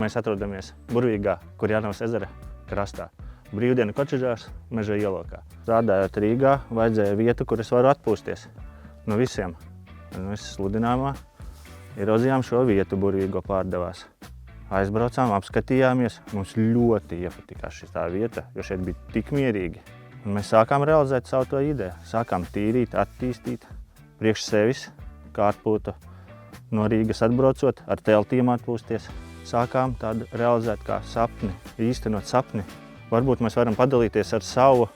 Mēs atrodamies burvīgā Kurjānavas ezera krastā. Brīvdienu Kočižās, Meža ielokā. Strādājot Rīgā, vajadzēja vietu, kur es varu atpūsties no visiem. Un mēs sludinājumā ieraudzījām šo vietu burvīgo Pārdavās. Aizbraucām, apskatījāmies. Mums ļoti iepatikās šī tā vieta, jo šeit bija tik mierīgi. Un mēs sākām realizēt savu to ideju. Sākām tīrīt, attīstīt priekš sevis, kā atpūtu no Rīgas atbraucot, ar teltīm atpūsties. Sākām tādu realizēt kā sapni, īstenot sapni. Varbūt mēs varam padalīties ar savu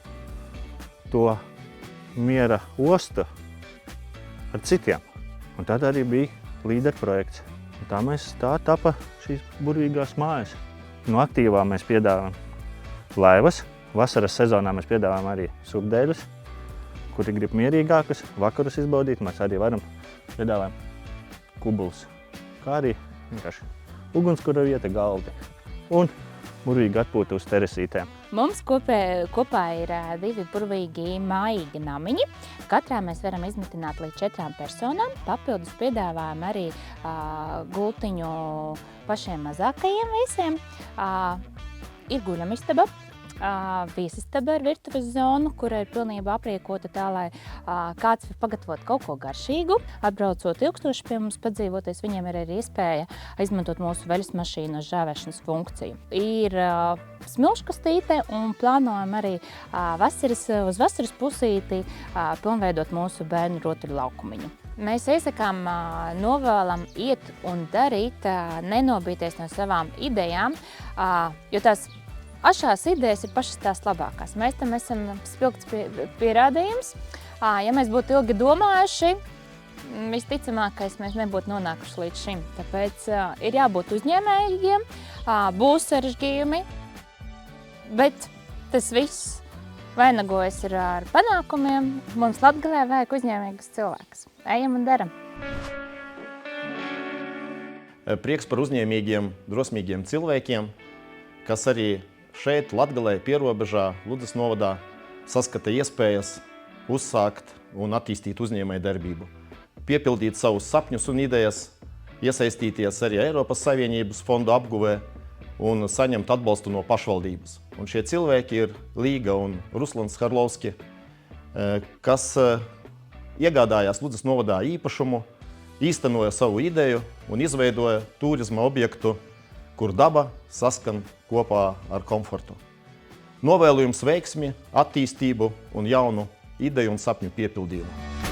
to miera ostu ar citiem. Un tad arī bija līderprojekts. Un tā tapa šīs burvīgās mājas. No aktīvā mēs piedāvājam laivas. Vasaras sezonā mēs piedāvājam arī subdēļus, kuri grib mierīgākus vakarus izbaudīt. Mēs arī varam piedāvājam kubulus, kā arī vienkārši ugunskura vieta, galdi un burvīgi atpūta uz teresītēm. Mums kopā ir 2 burvīgi mājīgi namiņi. Katrā mēs varam izmitināt līdz 4 personām. Papildus piedāvājam arī gultiņu pašiem mazākajiem visiem. Ir guļamistaba, viesistaba ar virtuves zonu, kura ir pilnībā apriekota tā, lai kāds var pagatavot kaut ko garšīgu. Atbraucot ilgstoši pie mums padzīvoties, viņiem ir arī iespēja izmantot mūsu veļas mašīnu uz žāvēšanas funkciju. Ir smilškastīte un plānojam arī uz vasaras pusīti pilnveidot mūsu bērnu rotaļlaukumiņu. Mēs iesakām, novēlam iet un darīt, nenobīties no savām idejām, jo tās ašās idejas ir pašas tās labākās. Mēs tam esam spilgts pierādījums. Ja mēs būtu ilgi domājuši, visticamākais mēs nebūtu nonākuši līdz šim. Tāpēc ir jābūt uzņēmējiem, būs sarežģījumi, bet tas viss vainagojas ar panākumiem. Mums Latgalē vajag uzņēmīgus cilvēkus. Ejam un daram. Prieks par uzņēmīgiem, drosmīgiem cilvēkiem, kas arī šeit, Latgalē, pierobežā, Ludzas novadā, saskata iespējas uzsākt un attīstīt uzņēmēju darbību. Piepildīt savus sapņus un idejas, iesaistīties arī Eiropas Savienības fondu apguvē un saņemt atbalstu no pašvaldības. Un šie cilvēki ir Līga un Ruslans Harlovski, kas iegādājās Ludzas novadā īpašumu, īstenoja savu ideju un izveidoja turisma objektu, kur daba saskan kopā ar komfortu. Novēlu jums veiksmi, attīstību un jaunu ideju un sapņu piepildījumu.